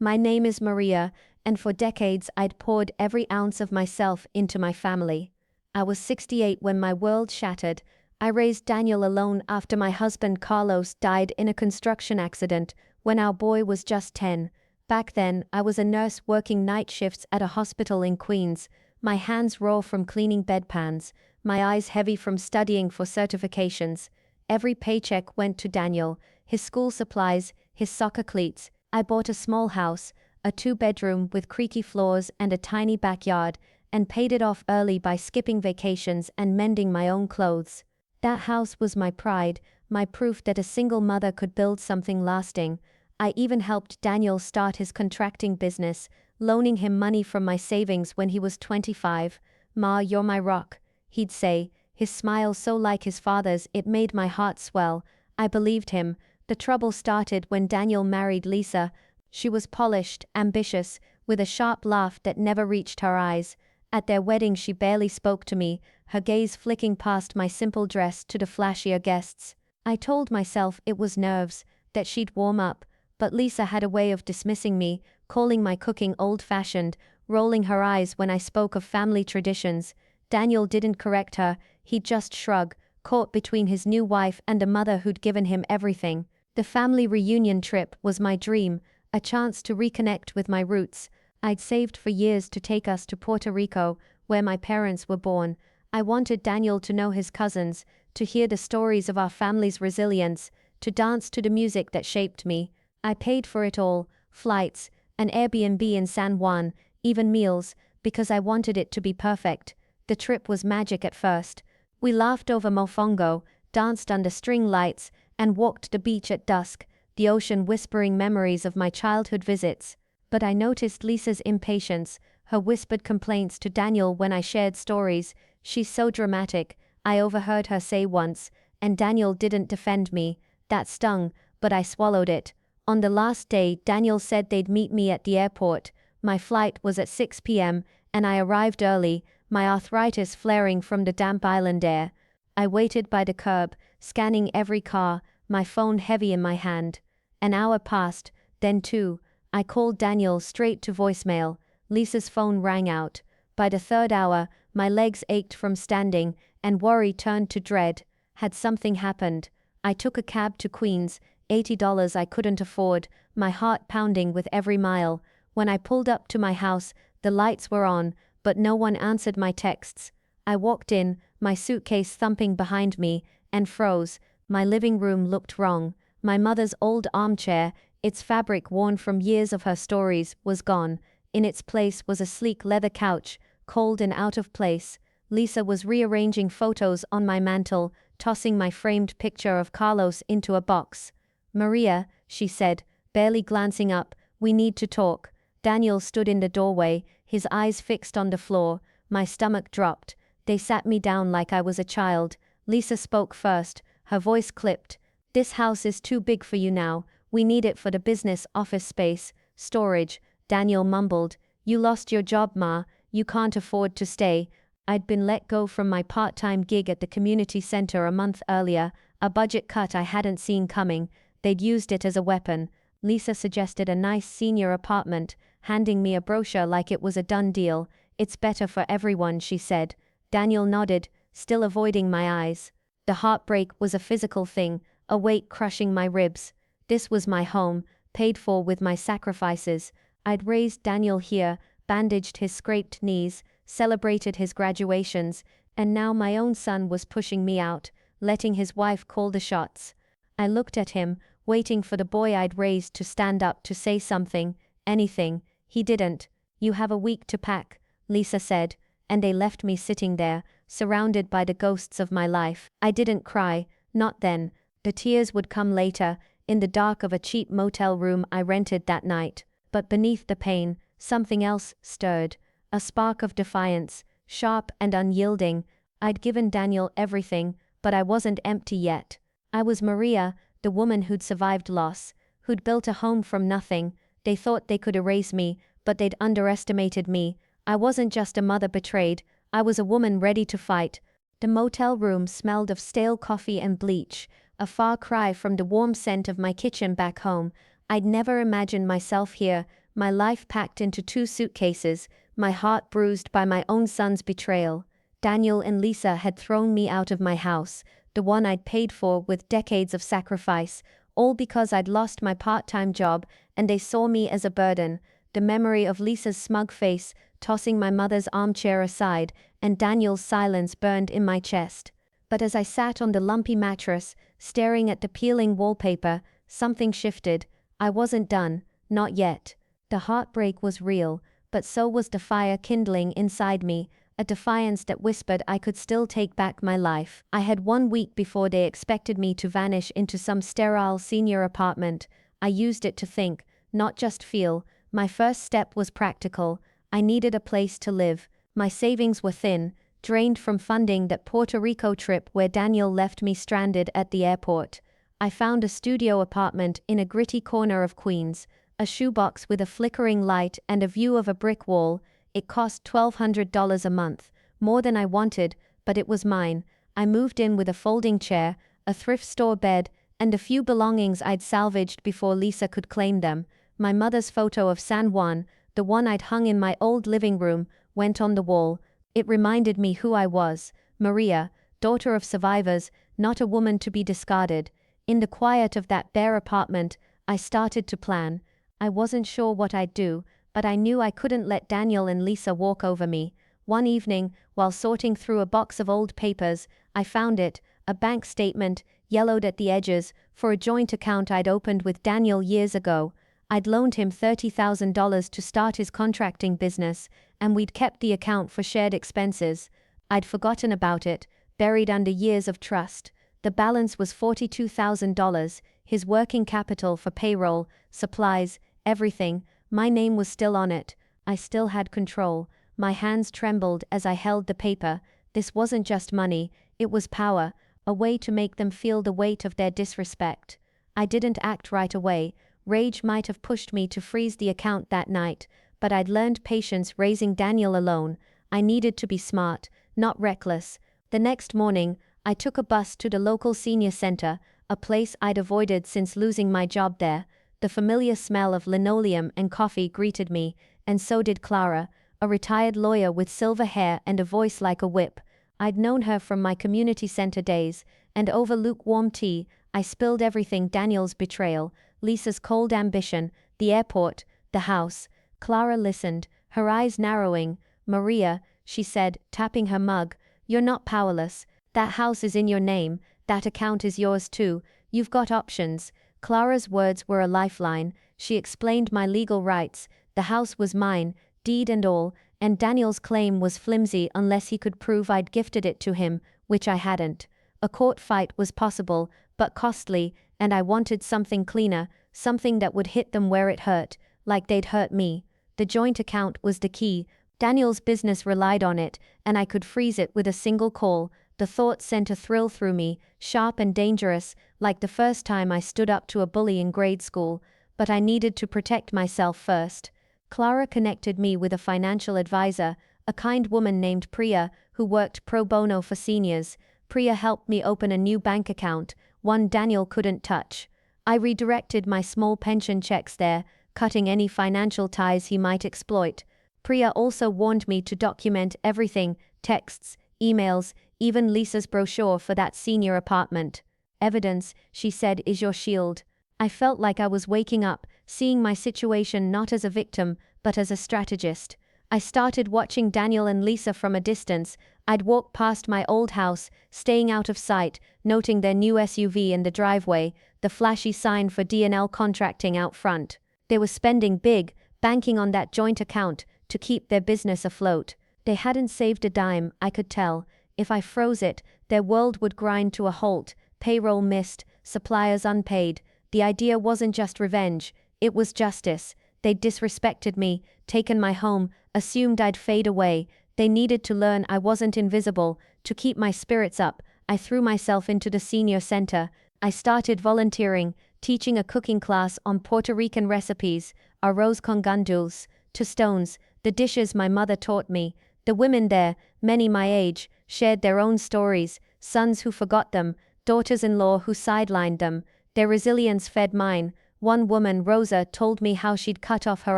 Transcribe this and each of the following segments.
My name is Maria, and for decades I'd poured every ounce of myself into my family. I was 68 when my world shattered. I raised Daniel alone after my husband Carlos died in a construction accident when our boy was just 10. Back then, I was a nurse working night shifts at a hospital in Queens, my hands raw from cleaning bedpans, my eyes heavy from studying for certifications. Every paycheck went to Daniel, his school supplies, his soccer cleats. I bought a small house, a 2-bedroom with creaky floors and a tiny backyard, and paid it off early by skipping vacations and mending my own clothes. That house was my pride, my proof that a single mother could build something lasting. I even helped Daniel start his contracting business, loaning him money from my savings when he was 25. "Ma, you're my rock," he'd say, his smile so like his father's it made my heart swell. I believed him. The trouble started when Daniel married Lisa. She was polished, ambitious, with a sharp laugh that never reached her eyes. At their wedding she barely spoke to me, her gaze flicking past my simple dress to the flashier guests. I told myself it was nerves, that she'd warm up, but Lisa had a way of dismissing me, calling my cooking old-fashioned, rolling her eyes when I spoke of family traditions. Daniel didn't correct her, he'd just shrug, caught between his new wife and a mother who'd given him everything. The family reunion trip was my dream, a chance to reconnect with my roots. I'd saved for years to take us to Puerto Rico, where my parents were born. I wanted Daniel to know his cousins, to hear the stories of our family's resilience, to dance to the music that shaped me. I paid for it all, flights, an Airbnb in San Juan, even meals, because I wanted it to be perfect. The trip was magic at first. We laughed over mofongo, danced under string lights, and walked the beach at dusk, the ocean whispering memories of my childhood visits. But I noticed Lisa's impatience, her whispered complaints to Daniel when I shared stories. "She's so dramatic," I overheard her say once, and Daniel didn't defend me. That stung, but I swallowed it. On the last day, Daniel said they'd meet me at the airport. My flight was at 6 p.m., and I arrived early, my arthritis flaring from the damp island air. I waited by the curb, scanning every car, my phone heavy in my hand. An hour passed, then 2. I called Daniel straight to voicemail. Lisa's phone rang out. By the 3rd hour, my legs ached from standing, and worry turned to dread. Had something happened? I took a cab to Queens, $80 I couldn't afford, my heart pounding with every mile. When I pulled up to my house, the lights were on, but no one answered my texts. I walked in, my suitcase thumping behind me, and froze. My living room looked wrong. My mother's old armchair, its fabric worn from years of her stories, was gone. In its place was a sleek leather couch, cold and out of place. Lisa was rearranging photos on my mantel, tossing my framed picture of Carlos into a box. "Maria," she said, barely glancing up, "we need to talk." Daniel stood in the doorway, his eyes fixed on the floor. My stomach dropped. They sat me down like I was a child. Lisa spoke first, her voice clipped. "This house is too big for you now. We need it for the business office space, storage." Daniel mumbled, "You lost your job, Ma. You can't afford to stay." I'd been let go from my part-time gig at the community center a month earlier, a budget cut I hadn't seen coming. They'd used it as a weapon. Lisa suggested a nice senior apartment, handing me a brochure like it was a done deal. "It's better for everyone," she said. Daniel nodded, still avoiding my eyes. The heartbreak was a physical thing, a weight crushing my ribs. This was my home, paid for with my sacrifices. I'd raised Daniel here, bandaged his scraped knees, celebrated his graduations, and now my own son was pushing me out, letting his wife call the shots. I looked at him, waiting for the boy I'd raised to stand up to say something, anything. He didn't. "You have a week to pack," Lisa said, and they left me sitting there, surrounded by the ghosts of my life. I didn't cry, not then. The tears would come later, in the dark of a cheap motel room I rented that night. But beneath the pain, something else stirred. A spark of defiance, sharp and unyielding. I'd given Daniel everything, but I wasn't empty yet. I was Maria, the woman who'd survived loss, who'd built a home from nothing. They thought they could erase me, but they'd underestimated me. I wasn't just a mother betrayed, I was a woman ready to fight. The motel room smelled of stale coffee and bleach, a far cry from the warm scent of my kitchen back home. I'd never imagined myself here, my life packed into 2 suitcases, my heart bruised by my own son's betrayal. Daniel and Lisa had thrown me out of my house, the one I'd paid for with decades of sacrifice, all because I'd lost my part-time job, and they saw me as a burden. The memory of Lisa's smug face, tossing my mother's armchair aside, and Daniel's silence burned in my chest. But as I sat on the lumpy mattress, staring at the peeling wallpaper, something shifted. I wasn't done, not yet. The heartbreak was real, but so was the fire kindling inside me, a defiance that whispered I could still take back my life. I had 1 week before they expected me to vanish into some sterile senior apartment. I used it to think, not just feel. My first step was practical. I needed a place to live. My savings were thin, drained from funding that Puerto Rico trip where Daniel left me stranded at the airport. I found a studio apartment in a gritty corner of Queens, a shoebox with a flickering light and a view of a brick wall. It cost $1,200 a month, more than I wanted, but it was mine. I moved in with a folding chair, a thrift store bed, and a few belongings I'd salvaged before Lisa could claim them. My mother's photo of San Juan, the one I'd hung in my old living room, went on the wall. It reminded me who I was, Maria, daughter of survivors, not a woman to be discarded. In the quiet of that bare apartment, I started to plan. I wasn't sure what I'd do, but I knew I couldn't let Daniel and Lisa walk over me. One evening, while sorting through a box of old papers, I found it, a bank statement, yellowed at the edges, for a joint account I'd opened with Daniel years ago. I'd loaned him $30,000 to start his contracting business, and we'd kept the account for shared expenses. I'd forgotten about it, buried under years of trust. The balance was $42,000, his working capital for payroll, supplies, everything. My name was still on it. I still had control. My hands trembled as I held the paper. This wasn't just money, it was power, a way to make them feel the weight of their disrespect. I didn't act right away. Rage might have pushed me to freeze the account that night, but I'd learned patience raising Daniel alone. I needed to be smart, not reckless. The next morning, I took a bus to the local senior center, a place I'd avoided since losing my job there. The familiar smell of linoleum and coffee greeted me, and so did Clara, a retired lawyer with silver hair and a voice like a whip. I'd known her from my community center days, and over lukewarm tea, I spilled everything: Daniel's betrayal, Lisa's cold ambition, the airport, the house. Clara listened, her eyes narrowing. "Maria," she said, tapping her mug, "you're not powerless. That house is in your name, that account is yours too. You've got options." Clara's words were a lifeline. She explained my legal rights. The house was mine, deed and all, and Daniel's claim was flimsy unless he could prove I'd gifted it to him, which I hadn't. A court fight was possible, but costly, and I wanted something cleaner, something that would hit them where it hurt, like they'd hurt me. The joint account was the key. Daniel's business relied on it, and I could freeze it with a single call. The thought sent a thrill through me, sharp and dangerous, like the first time I stood up to a bully in grade school. But I needed to protect myself first. Clara connected me with a financial advisor, a kind woman named Priya, who worked pro bono for seniors. Priya helped me open a new bank account, one Daniel couldn't touch. I redirected my small pension checks there, cutting any financial ties he might exploit. Priya also warned me to document everything: texts, emails, even Lisa's brochure for that senior apartment. "Evidence," she said, "is your shield." I felt like I was waking up, seeing my situation not as a victim, but as a strategist. I started watching Daniel and Lisa from a distance. I'd walk past my old house, staying out of sight, noting their new SUV in the driveway, the flashy sign for D&L contracting out front. They were spending big, banking on that joint account to keep their business afloat. They hadn't saved a dime, I could tell. If I froze it, their world would grind to a halt, payroll missed, suppliers unpaid. The idea wasn't just revenge, it was justice. They'd disrespected me, taken my home, assumed I'd fade away. They needed to learn I wasn't invisible. To keep my spirits up, I threw myself into the senior center. I started volunteering, teaching a cooking class on Puerto Rican recipes, arroz con gandules, tostones, the dishes my mother taught me. The women there, many my age, shared their own stories, sons who forgot them, daughters-in-law who sidelined them. Their resilience fed mine. One woman, Rosa, told me how she'd cut off her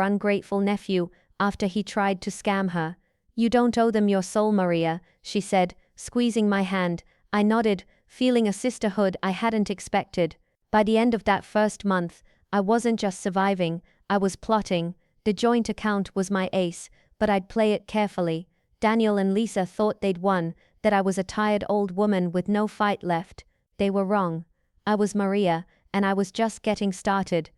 ungrateful nephew after he tried to scam her. You don't owe them your soul, Maria, she said, squeezing my hand. I nodded, feeling a sisterhood I hadn't expected. By the end of that first month, I wasn't just surviving, I was plotting. The joint account was my ace, but I'd play it carefully. Daniel and Lisa thought they'd won, that I was a tired old woman with no fight left. They were wrong. I was Maria, and I was just getting started.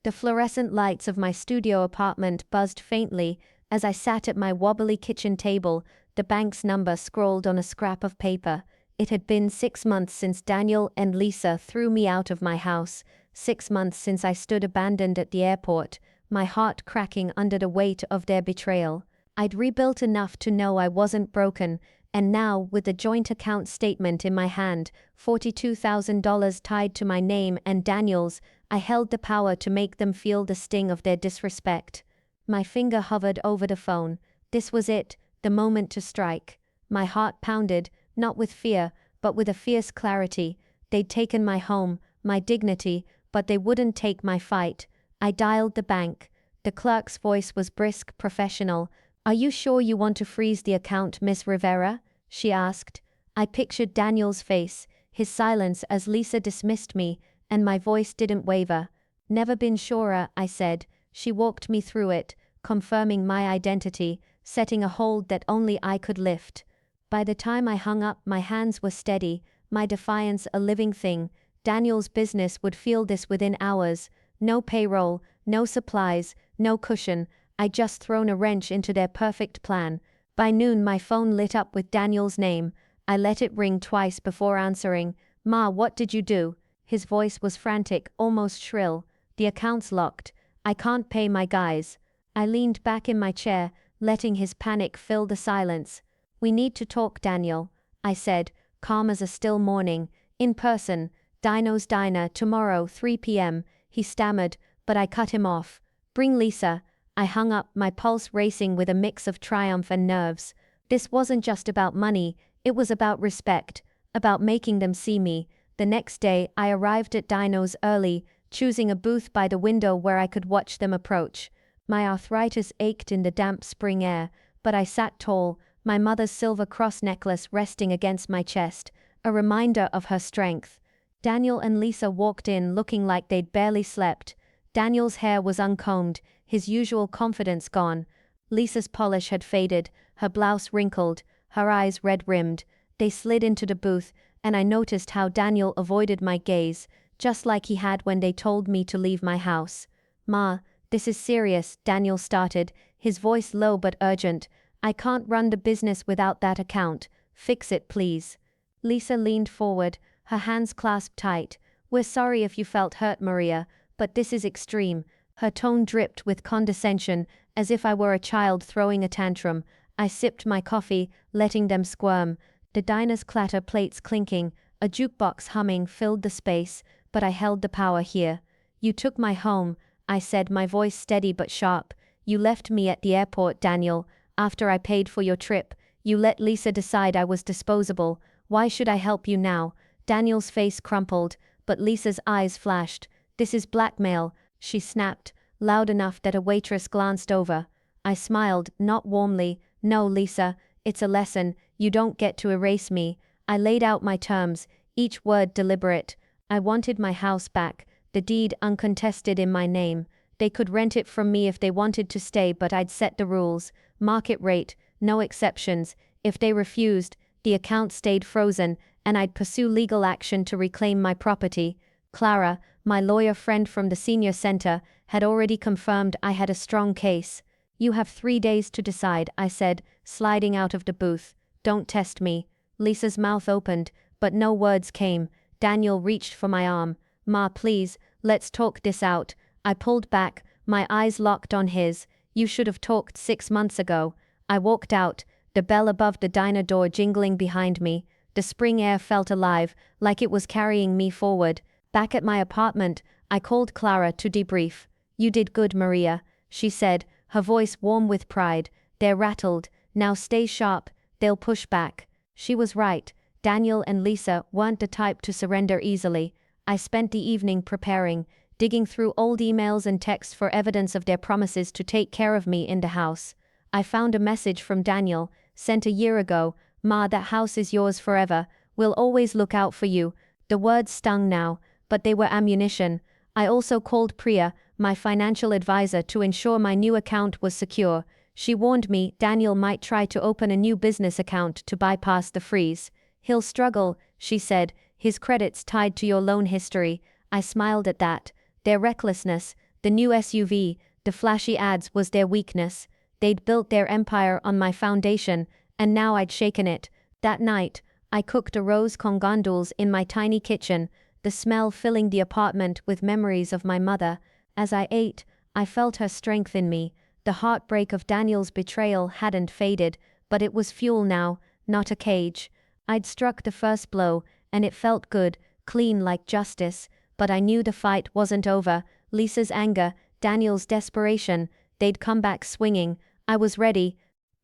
The fluorescent lights of my studio apartment buzzed faintly as I sat at my wobbly kitchen table, the bank's number scrawled on a scrap of paper. It had been 6 months since Daniel and Lisa threw me out of my house, 6 months since I stood abandoned at the airport, my heart cracking under the weight of their betrayal. I'd rebuilt enough to know I wasn't broken, and now, with the joint account statement in my hand, $42,000 tied to my name and Daniel's, I held the power to make them feel the sting of their disrespect. My finger hovered over the phone. This was it, the moment to strike. My heart pounded, not with fear, but with a fierce clarity. They'd taken my home, my dignity, but they wouldn't take my fight. I dialed the bank. The clerk's voice was brisk, professional. "Are you sure you want to freeze the account, Miss Rivera?" she asked. I pictured Daniel's face, his silence as Lisa dismissed me, and my voice didn't waver. "Never been surer," I said. She walked me through it, confirming my identity, setting a hold that only I could lift. By the time I hung up, my hands were steady, my defiance a living thing. Daniel's business would feel this within hours. No payroll, no supplies, no cushion. I'd just thrown a wrench into their perfect plan. By noon my phone lit up with Daniel's name. I let it ring twice before answering. "Ma, what did you do?" His voice was frantic, almost shrill. "The account's locked. I can't pay my guys." I leaned back in my chair, letting his panic fill the silence. "We need to talk, Daniel," I said, calm as a still morning. "In person, Dino's Diner, tomorrow, 3 p.m. He stammered, but I cut him off. "Bring Lisa." I hung up, my pulse racing with a mix of triumph and nerves. This wasn't just about money, it was about respect, about making them see me. The next day, I arrived at Dino's early, choosing a booth by the window where I could watch them approach. My arthritis ached in the damp spring air, but I sat tall, my mother's silver cross necklace resting against my chest, a reminder of her strength. Daniel and Lisa walked in looking like they'd barely slept. Daniel's hair was uncombed, his usual confidence gone. Lisa's polish had faded, her blouse wrinkled, her eyes red-rimmed. They slid into the booth, and I noticed how Daniel avoided my gaze, just like he had when they told me to leave my house. "Ma, this is serious," Daniel started, his voice low but urgent. "I can't run the business without that account. Fix it, please." Lisa leaned forward, her hands clasped tight. "We're sorry if you felt hurt, Maria, but this is extreme." Her tone dripped with condescension, as if I were a child throwing a tantrum. I sipped my coffee, letting them squirm. The diner's clatter, plates clinking, a jukebox humming filled the space, but I held the power here. "You took my home," I said, my voice steady but sharp. "You left me at the airport, Daniel. After I paid for your trip, you let Lisa decide I was disposable. Why should I help you now?" Daniel's face crumpled, but Lisa's eyes flashed. "This is blackmail," she snapped, loud enough that a waitress glanced over. I smiled, not warmly. "No, Lisa, it's a lesson. You don't get to erase me." I laid out my terms, each word deliberate. I wanted my house back, the deed uncontested in my name. They could rent it from me if they wanted to stay, but I'd set the rules. Market rate, no exceptions. If they refused, the account stayed frozen, and I'd pursue legal action to reclaim my property. Clara, my lawyer friend from the senior center, had already confirmed I had a strong case. "You have 3 days to decide," I said, sliding out of the booth. "Don't test me." Lisa's mouth opened, but no words came. Daniel reached for my arm. "Ma, please, let's talk this out." I pulled back, my eyes locked on his. "You should have talked 6 months ago." I walked out, the bell above the diner door jingling behind me. The spring air felt alive, like it was carrying me forward. Back at my apartment, I called Clara to debrief. "You did good, Maria," she said, her voice warm with pride. "They're rattled. Now stay sharp, they'll push back." She was right. Daniel and Lisa weren't the type to surrender easily. I spent the evening preparing. digging through old emails and texts for evidence of their promises to take care of me in the house. I found a message from Daniel, sent a year ago. "Ma, that house is yours forever. We'll always look out for you." The words stung now, but they were ammunition. I also called Priya, my financial advisor, to ensure my new account was secure. She warned me Daniel might try to open a new business account to bypass the freeze. "He'll struggle," she said. "His credit's tied to your loan history." I smiled at that. Their recklessness, the new SUV, the flashy ads was their weakness. They'd built their empire on my foundation, and now I'd shaken it. That night, I cooked arroz con gandules in my tiny kitchen, the smell filling the apartment with memories of my mother. As I ate, I felt her strength in me. The heartbreak of Daniel's betrayal hadn't faded, but it was fuel now, not a cage. I'd struck the first blow, and it felt good, clean like justice, but I knew the fight wasn't over. Lisa's anger, Daniel's desperation, they'd come back swinging. I was ready.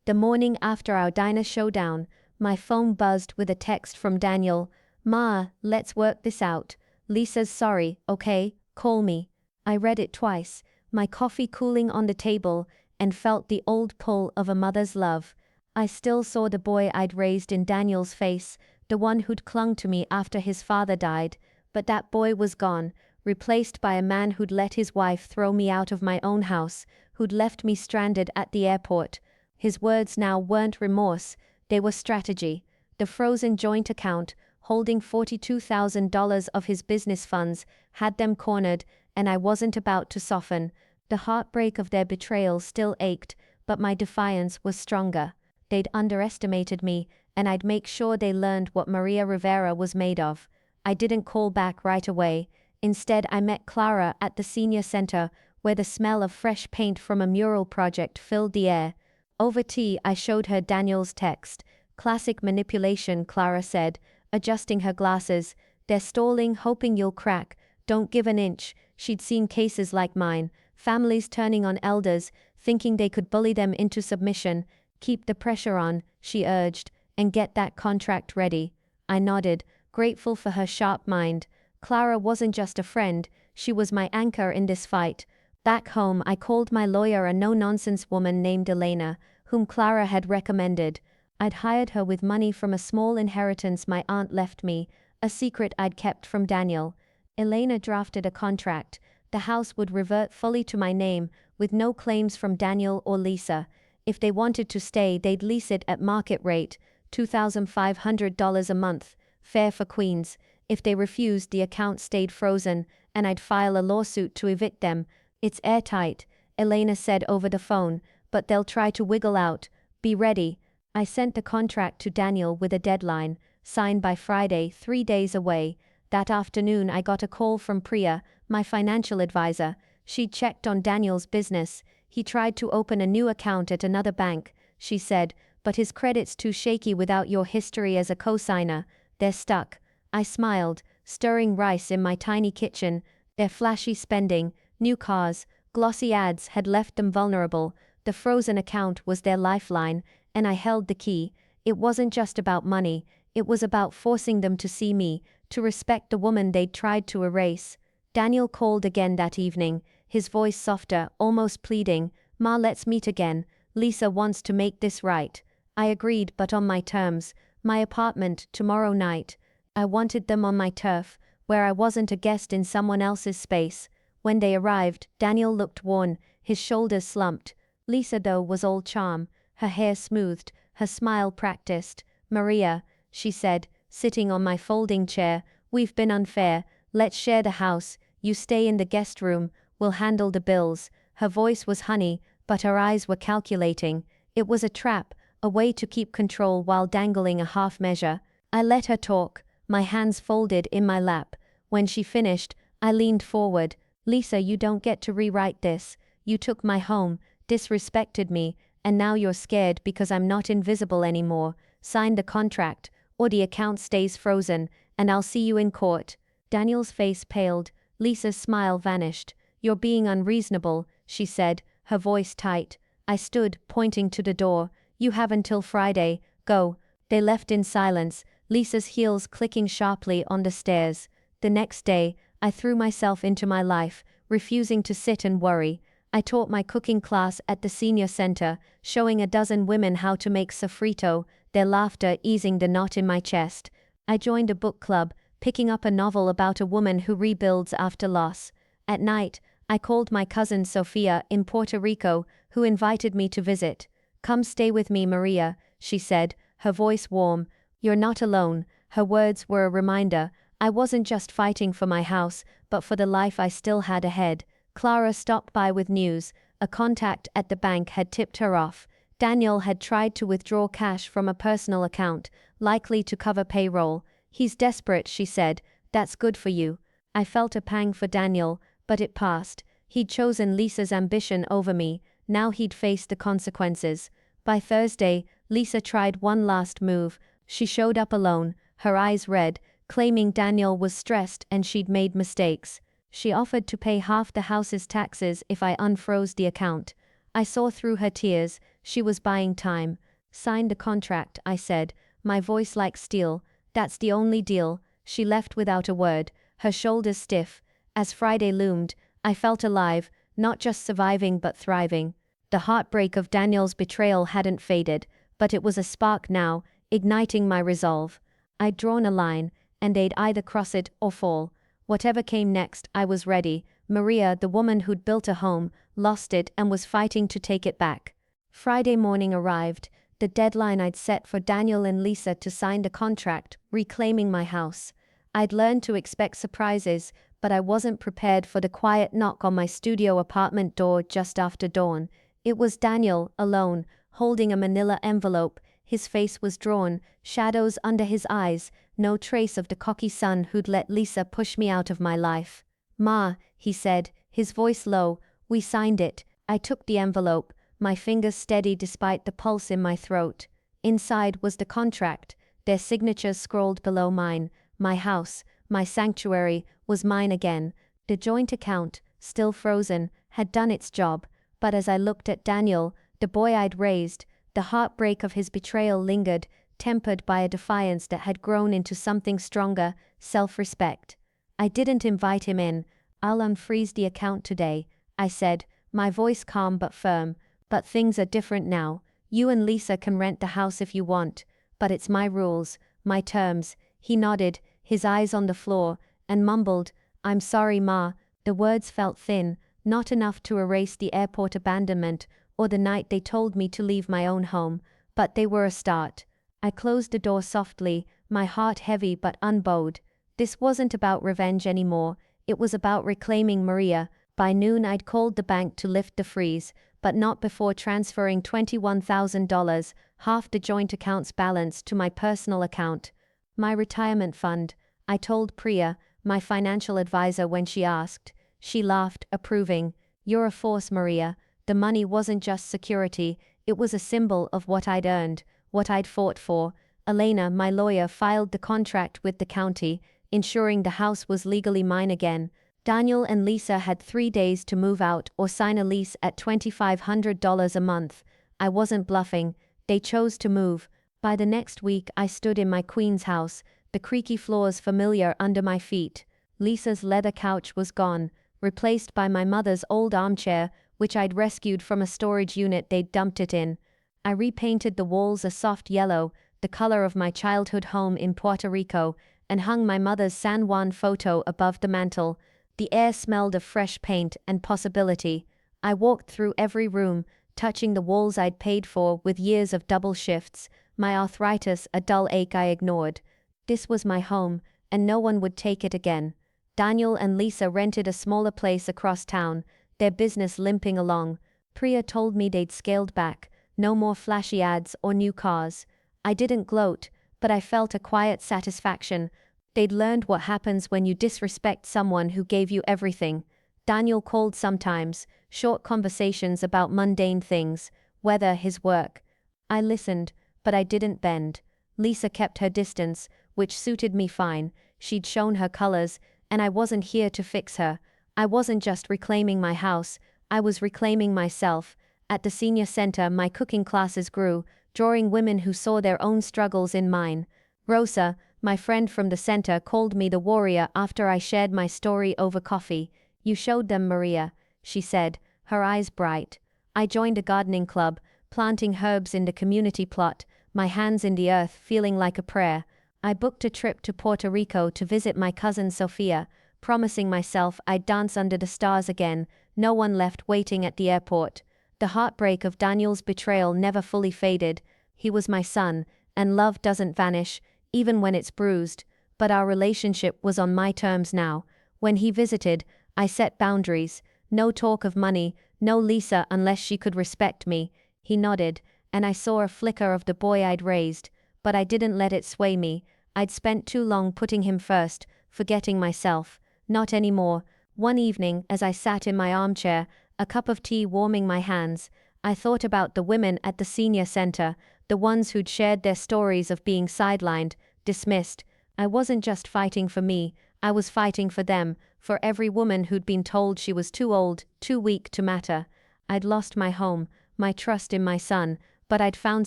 The morning after our diner showdown, my phone buzzed with a text from Daniel. "Ma, let's work this out. Lisa's sorry, okay? Call me." I read it twice, my coffee cooling on the table, and felt the old pull of a mother's love. I still saw the boy I'd raised in Daniel's face, the one who'd clung to me after his father died. But that boy was gone, replaced by a man who'd let his wife throw me out of my own house, who'd left me stranded at the airport. His words now weren't remorse, they were strategy. The frozen joint account, holding $42,000 of his business funds, had them cornered, and I wasn't about to soften. The heartbreak of their betrayal still ached, but my defiance was stronger. They'd underestimated me, and I'd make sure they learned what Maria Rivera was made of. I didn't call back right away. Instead, I met Clara at the senior center, where the smell of fresh paint from a mural project filled the air. Over tea, I showed her Daniel's text. "Classic manipulation," Clara said, adjusting her glasses. "They're stalling, hoping you'll crack. Don't give an inch." She'd seen cases like mine, families turning on elders, thinking they could bully them into submission. "Keep the pressure on," she urged, "and get that contract ready." I nodded, grateful for her sharp mind. Clara wasn't just a friend, she was my anchor in this fight. Back home, I called my lawyer, a no-nonsense woman named Elena, whom Clara had recommended. I'd hired her with money from a small inheritance my aunt left me, a secret I'd kept from Daniel. Elena drafted a contract. The house would revert fully to my name, with no claims from Daniel or Lisa. If they wanted to stay, they'd lease it at market rate, $2,500 a month, fair for queens. If they refused, the account stayed frozen, and I'd file a lawsuit to evict them. "It's airtight," Elena said over the phone, "but they'll try to wiggle out. Be ready." I sent the contract to Daniel with a deadline, sign by Friday, 3 days away. That afternoon I got a call from Priya, my financial advisor. She'd checked on Daniel's business. "He tried to open a new account at another bank," she said, "but his credit's too shaky without your history as a co-signer. They're stuck." I smiled, stirring rice in my tiny kitchen. Their flashy spending, new cars, glossy ads had left them vulnerable. The frozen account was their lifeline, and I held the key. It wasn't just about money, it was about forcing them to see me, to respect the woman they'd tried to erase. Daniel called again that evening, his voice softer, almost pleading. "Ma, let's meet again. Lisa wants to make this right." I agreed, but on my terms. My apartment, tomorrow night. I wanted them on my turf, where I wasn't a guest in someone else's space. When they arrived, Daniel looked worn, his shoulders slumped. Lisa, though, was all charm, her hair smoothed, her smile practiced. "Maria," she said, sitting on my folding chair, "we've been unfair. Let's share the house. You stay in the guest room, we'll handle the bills." Her voice was honey, but her eyes were calculating. It was a trap, a way to keep control while dangling a half measure. I let her talk, my hands folded in my lap. When she finished, I leaned forward. "Lisa, you don't get to rewrite this. You took my home, disrespected me, and now you're scared because I'm not invisible anymore. Sign the contract, or the account stays frozen, and I'll see you in court." Daniel's face paled. Lisa's smile vanished. "You're being unreasonable," she said, her voice tight. I stood, pointing to the door. "You have until Friday. Go." They left in silence, Lisa's heels clicking sharply on the stairs. The next day, I threw myself into my life, refusing to sit and worry. I taught my cooking class at the senior center, showing a dozen women how to make sofrito, their laughter easing the knot in my chest. I joined a book club, picking up a novel about a woman who rebuilds after loss. At night, I called my cousin Sofia in Puerto Rico, who invited me to visit. "Come stay with me, Maria," she said, her voice warm. "You're not alone." Her words were a reminder. I wasn't just fighting for my house, but for the life I still had ahead. Clara stopped by with news. A contact at the bank had tipped her off. Daniel had tried to withdraw cash from a personal account, likely to cover payroll. "He's desperate," she said. "That's good for you." I felt a pang for Daniel, but it passed. He'd chosen Lisa's ambition over me. Now he'd face the consequences. By Thursday, Lisa tried one last move. She showed up alone, her eyes red, claiming Daniel was stressed and she'd made mistakes. She offered to pay half the house's taxes if I unfroze the account. I saw through her tears. She was buying time. "Sign the contract," I said, my voice like steel. "That's the only deal." She left without a word, her shoulders stiff. As Friday loomed, I felt alive, not just surviving but thriving. The heartbreak of Daniel's betrayal hadn't faded, but it was a spark now, igniting my resolve. I'd drawn a line, and they'd either cross it or fall. Whatever came next, I was ready. Maria, the woman who'd built a home, lost it and was fighting to take it back. Friday morning arrived, the deadline I'd set for Daniel and Lisa to sign the contract, reclaiming my house. I'd learned to expect surprises, but I wasn't prepared for the quiet knock on my studio apartment door just after dawn. It was Daniel, alone, holding a manila envelope. His face was drawn, shadows under his eyes, no trace of the cocky son who'd let Lisa push me out of my life. "Ma," he said, his voice low, "we signed it." I took the envelope, my fingers steady despite the pulse in my throat. Inside was the contract, their signatures scrolled below mine. My house, my sanctuary, was mine again. The joint account, still frozen, had done its job, but as I looked at Daniel, the boy I'd raised, the heartbreak of his betrayal lingered, tempered by a defiance that had grown into something stronger, self-respect. I didn't invite him in. "I'll unfreeze the account today," I said, my voice calm but firm. "But things are different now. You and Lisa can rent the house if you want, but it's my rules, my terms." He nodded, his eyes on the floor, and mumbled, "I'm sorry, Ma." The words felt thin, not enough to erase the airport abandonment, or the night they told me to leave my own home, but they were a start. I closed the door softly, my heart heavy but unbowed. This wasn't about revenge anymore, it was about reclaiming Maria. By noon I'd called the bank to lift the freeze, but not before transferring $21,000, half the joint account's balance, to my personal account. My retirement fund, I told Priya, my financial advisor, when she asked. She laughed, approving. "You're a force, Maria." The money wasn't just security, it was a symbol of what I'd earned, what I'd fought for. Elena, my lawyer, filed the contract with the county, ensuring the house was legally mine again. Daniel and Lisa had 3 days to move out or sign a lease at $2,500 a month. I wasn't bluffing, they chose to move. By the next week I stood in my queen's house, the creaky floors familiar under my feet. Lisa's leather couch was gone, replaced by my mother's old armchair, which I'd rescued from a storage unit they'd dumped it in. I repainted the walls a soft yellow, the color of my childhood home in Puerto Rico, and hung my mother's San Juan photo above the mantel. The air smelled of fresh paint and possibility. I walked through every room, touching the walls I'd paid for with years of double shifts, my arthritis a dull ache I ignored. This was my home, and no one would take it again. Daniel and Lisa rented a smaller place across town, their business limping along. Priya told me they'd scaled back, no more flashy ads or new cars. I didn't gloat, but I felt a quiet satisfaction. They'd learned what happens when you disrespect someone who gave you everything. Daniel called sometimes, short conversations about mundane things, weather, his work. I listened, but I didn't bend. Lisa kept her distance, which suited me fine. She'd shown her colors, and I wasn't here to fix her. I wasn't just reclaiming my house, I was reclaiming myself. At the senior center my cooking classes grew, drawing women who saw their own struggles in mine. Rosa, My friend from the center called me the warrior after I shared my story over coffee. You showed them, Maria, she said, her eyes bright. I joined a gardening club, planting herbs in the community plot, my hands in the earth feeling like a prayer. I booked a trip to Puerto Rico to visit my cousin Sophia, promising myself I'd dance under the stars again. No one left waiting at the airport. The heartbreak of Daniel's betrayal never fully faded. He was my son, and love doesn't vanish, even when it's bruised. But our relationship was on my terms now. When he visited, I set boundaries. No talk of money, no Lisa unless she could respect me. He nodded, and I saw a flicker of the boy I'd raised, but I didn't let it sway me. I'd spent too long putting him first, forgetting myself. Not anymore. One evening, as I sat in my armchair, a cup of tea warming my hands, I thought about the women at the senior center, the ones who'd shared their stories of being sidelined, dismissed. I wasn't just fighting for me, I was fighting for them, for every woman who'd been told she was too old, too weak to matter. I'd lost my home, my trust in my son, but I'd found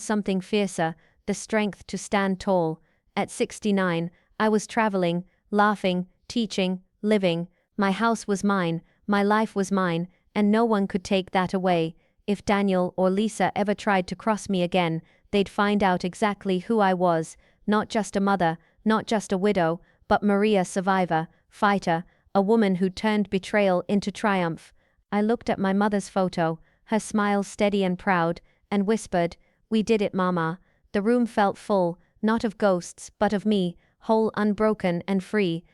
something fiercer, the strength to stand tall. At 69, I was traveling, laughing, teaching, living. My house was mine, my life was mine, and no one could take that away. If Daniel or Lisa ever tried to cross me again, they'd find out exactly who I was, not just a mother, not just a widow, but Maria, survivor, fighter, a woman who turned betrayal into triumph. I looked at my mother's photo, her smile steady and proud, and whispered, "We did it, Mama." The room felt full, not of ghosts, but of me, whole, unbroken, and free.